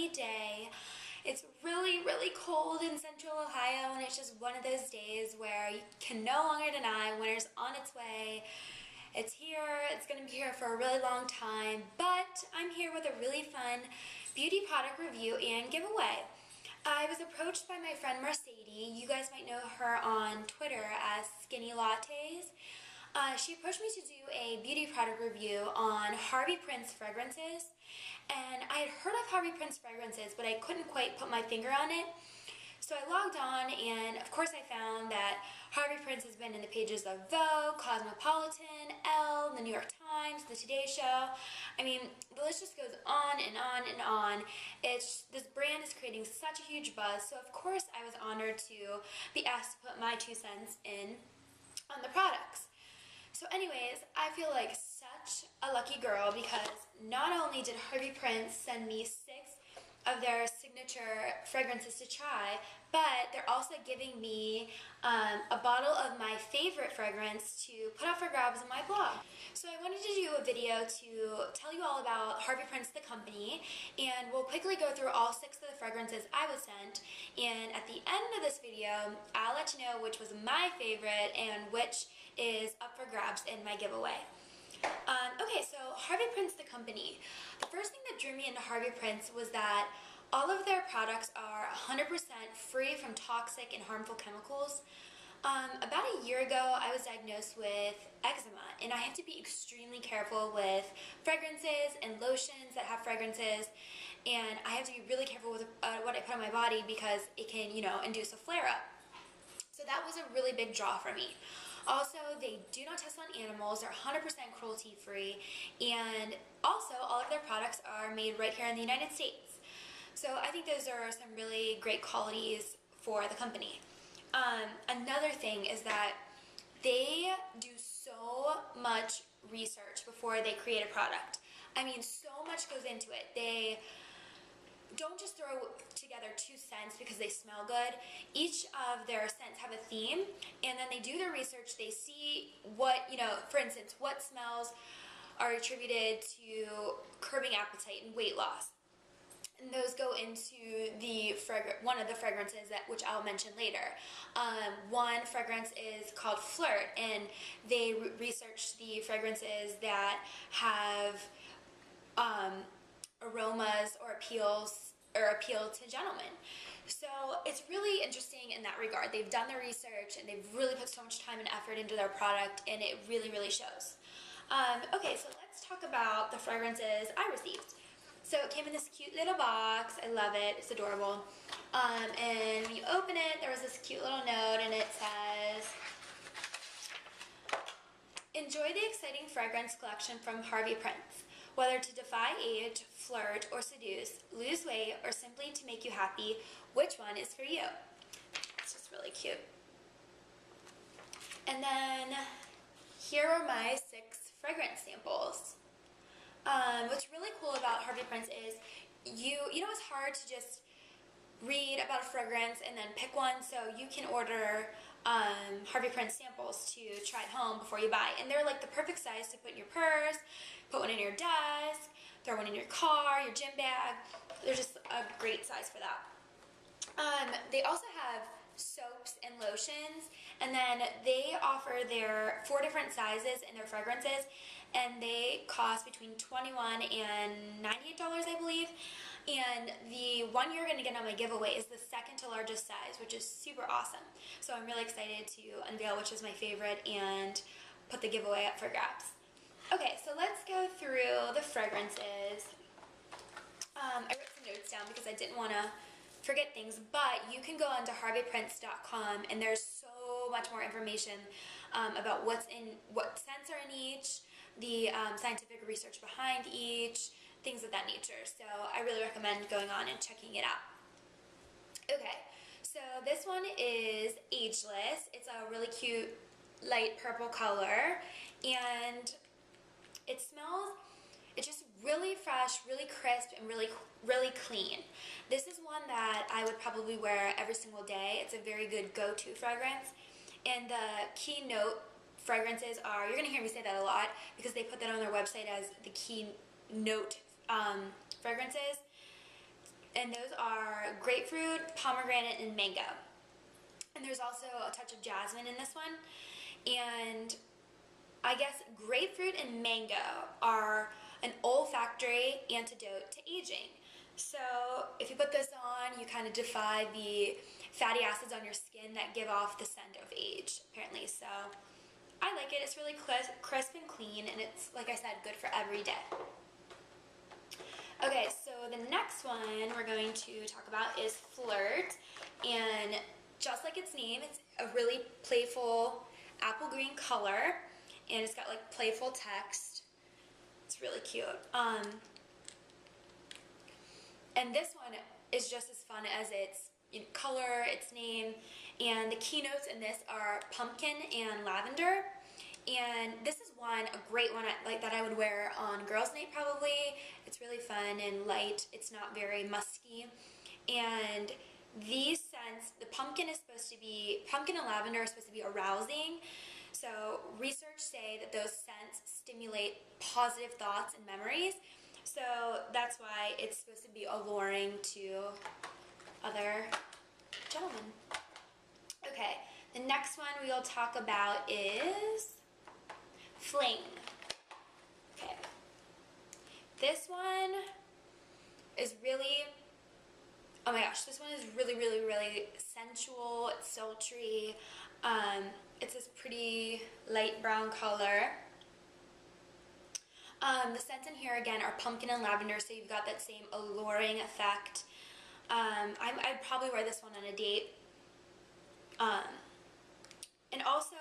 sunny day. It's really cold in central Ohio, and it's just one of those days where you can no longer deny winter's on its way. It's here, it's going to be here for a really long time, but I'm here with a really fun beauty product review and giveaway. I was approached by my friend Mercedes. You guys might know her on Twitter as Skinny Lattes. She approached me to do a beauty product review on Harvey Prince fragrances, and I had heard of Harvey Prince fragrances, but I couldn't quite put my finger on it. So I logged on, and of course I found that Harvey Prince has been in the pages of Vogue, Cosmopolitan, Elle, the New York Times, the Today Show. I mean, the list just goes on and on and on. This brand is creating such a huge buzz, so of course I was honored to be asked to put my 2 cents in on the products. So anyways, I feel like such a lucky girl because not only did Harvey Prince send me 6 of their signature fragrances to try, but they're also giving me a bottle of my favorite fragrance to put up for grabs on my blog. So I wanted to do a video to tell you all about Harvey Prince the company, and we'll quickly go through all 6 of the fragrances I was sent, and at the end of this video, I'll let you know which was my favorite and which is up for grabs in my giveaway. Okay, so Harvey Prince the company. The first thing that drew me into Harvey Prince was that all of their products are 100% free from toxic and harmful chemicals. About a year ago, I was diagnosed with eczema, and I have to be extremely careful with fragrances and lotions that have fragrances, and I have to be really careful with what I put on my body because it can, induce a flare-up. So that was a really big draw for me. Also, they do not test on animals, they're 100% cruelty-free, and also all of their products are made right here in the United States. So I think those are some really great qualities for the company. Another thing is that they do so much research before they create a product. I mean, so much goes into it. They don't just throw together 2 scents because they smell good. Each of their scents have a theme, and then they do their research. They see what, for instance, what smells are attributed to curbing appetite and weight loss. And those go into one of the fragrances which I'll mention later. One fragrance is called Flirt, and they research the fragrances that have aromas or appeal to gentlemen. So it's really interesting in that regard. They've done their research and they've really put so much time and effort into their product, and it really shows. Okay, so let's talk about the fragrances I received. So it came in this cute little box. I love it. It's adorable. And when you open it, there was this cute little note, and it says, "Enjoy the exciting fragrance collection from Harvey Prince. Whether to defy age, flirt, or seduce, lose weight, or simply to make you happy, which one is for you?" It's just really cute. And then here are my 6 fragrance samples. What's really cool about Harvey Prince is it's hard to just read about a fragrance and then pick one, so you can order Harvey Prince samples to try at home before you buy. And they're like the perfect size to put in your purse, put one in your desk, throw one in your car, your gym bag. They're just a great size for that. They also have soaps and lotions, and then they offer their 4 different sizes in their fragrances, and they cost between $21 and $98, I believe. And the one you're going to get on my giveaway is the 2nd to largest size, which is super awesome. So I'm really excited to unveil which is my favorite and put the giveaway up for grabs. Okay, so let's go through the fragrances. I wrote some notes down because I didn't want to forget things, but you can go onto harveyprince.com, and there's so much more information about what scents are in each, the scientific research behind each, things of that nature. So I really recommend going on and checking it out. Okay, so this one is Ageless. It's a really cute light purple color, and it's just really fresh, really crisp, and really clean. This is one that I would probably wear every single day. It's a very good go-to fragrance. And the key note fragrances are, you're going to hear me say that a lot because they put that on their website as the key note fragrances. And those are grapefruit, pomegranate, and mango. And there's also a touch of jasmine in this one. And I guess grapefruit and mango are an olfactory antidote to aging. So if you put this on, you kind of defy the fatty acids on your skin that give off the scent of age, apparently. So I like it. It's really crisp and clean, and it's, like I said, good for every day. Okay, so the next one we're going to talk about is Flirt. And just like its name, it's a really playful apple green color, and it's got like playful text. It's really cute. And this one is just as fun as its color, its name, and the keynotes in this are pumpkin and lavender. And this is a great one that I would wear on girls' night probably. It's really fun and light. It's not very musky. And these scents, the pumpkin and lavender are supposed to be arousing. So research say that those scents stimulate positive thoughts and memories. So that's why it's supposed to be alluring to other gentlemen. Okay, the next one we'll talk about is Fling. Okay. This one is really, oh my gosh, this one is really, really, really sensual. It's sultry. It's this pretty light brown color. The scents in here again are pumpkin and lavender, so you've got that same alluring effect. I'd probably wear this one on a date. And also,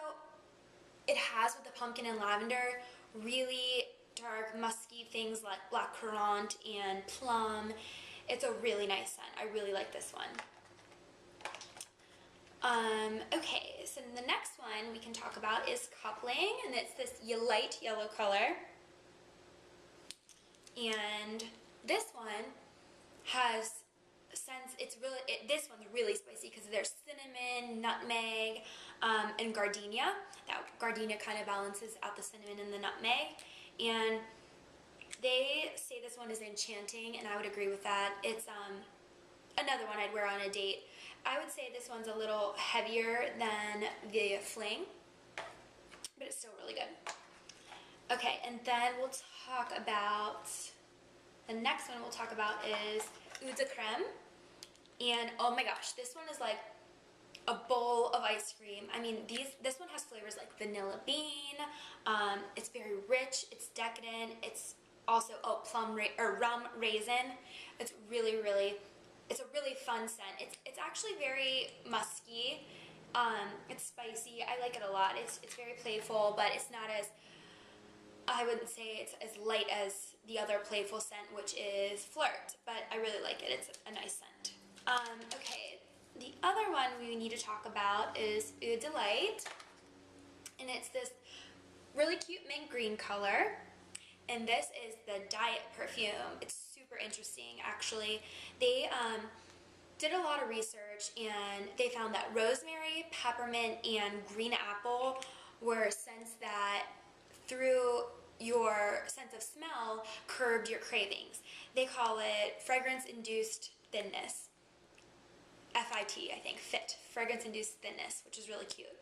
it has, with the pumpkin and lavender, really dark, musky things like blackcurrant and plum. It's a really nice scent. I really like this one. Okay, so the next one we can talk about is Coupling, and it's this light yellow color. And this one has scents. This one's really spicy because there's cinnamon, nutmeg, and gardenia. That gardenia kind of balances out the cinnamon and the nutmeg. And they say this one is enchanting, and I would agree with that. It's another one I'd wear on a date. I would say this one's a little heavier than the Fling, but it's still really good. Okay, and then we'll talk about, the next one we'll talk about is Eau de Crème. And oh my gosh, this one is like a bowl of ice cream. I mean, this one has flavors like vanilla bean. It's very rich, it's decadent. It's also rum raisin. It's really, really, it's a really fun scent. It's actually very musky. It's spicy. I like it a lot. It's very playful, but it's not as, I wouldn't say it's as light as the other playful scent, which is Flirt, but I really like it. It's a nice scent. Okay, the other one we need to talk about is Eau de Light, and it's this really cute mint green color, and this is the Diet perfume. It's super interesting, actually. They did a lot of research, and they found that rosemary, peppermint, and green apple were scents that, through your sense of smell, curbed your cravings. They call it fragrance-induced thinness. FIT, I think, FIT, fragrance-induced thinness, which is really cute.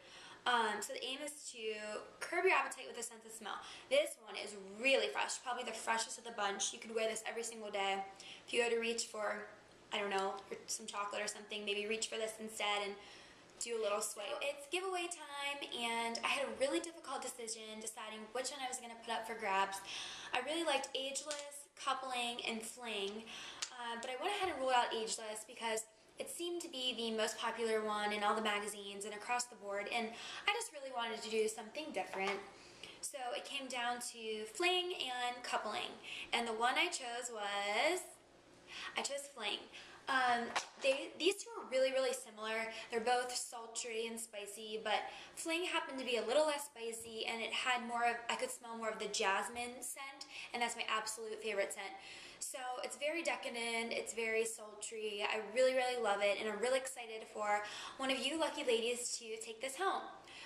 So the aim is to curb your appetite with a sense of smell. This one is really fresh, probably the freshest of the bunch. You could wear this every single day. If you go to reach for, I don't know, some chocolate or something, maybe reach for this instead and do a little swipe. It's giveaway time, and I had a really difficult decision deciding which one I was going to put up for grabs. I really liked Ageless, Coupling, and Fling, but I went ahead and ruled out Ageless because it seemed to be the most popular one in all the magazines and across the board, and I just really wanted to do something different. So it came down to Fling and Coupling, and the one I chose Fling. These two are really, really similar. They're both sultry and spicy, but Fling happened to be a little less spicy, and it had I could smell more of the jasmine scent, and that's my absolute favorite scent. So it's very decadent, it's very sultry. I really, really love it, and I'm really excited for one of you lucky ladies to take this home.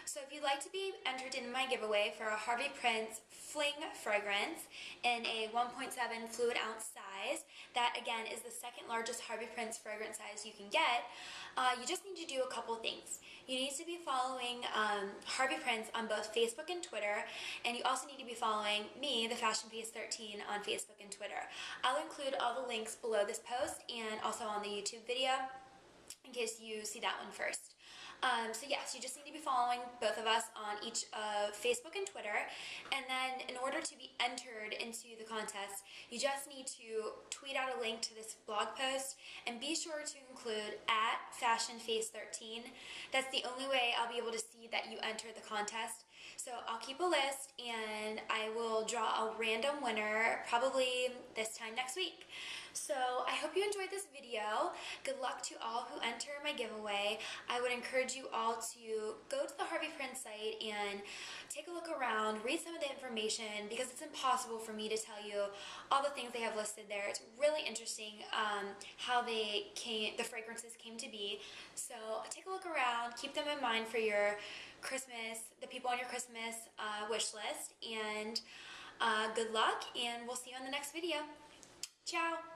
So if you'd like to be entered in my giveaway for a Harvey Prince Fling fragrance in a 1.7 fluid ounce size, that again is the second largest Harvey Prince fragrance size you can get, you just need to do a couple things. You need to be following Harvey Prince on both Facebook and Twitter, and you also need to be following me, the Fashion Face 13, on Facebook and Twitter. I'll include all the links below this post and also on the YouTube video in case you see that one first. So yes, you just need to be following both of us on each of Facebook and Twitter, and then in order to be entered into the contest, you just need to tweet out a link to this blog post and be sure to include @FashionFace13. That's the only way I'll be able to see that you entered the contest. So I'll keep a list and I will draw a random winner probably this time next week. So I hope you enjoyed this video. Good luck to all who enter my giveaway. I would encourage you all to go to the Harvey Prince site and take a look around, read some of the information, because it's impossible for me to tell you all the things they have listed there. It's really interesting how the fragrances came to be. So take a look around, keep them in mind for your Christmas, the people on your Christmas wish list, and good luck, and we'll see you in the next video. Ciao!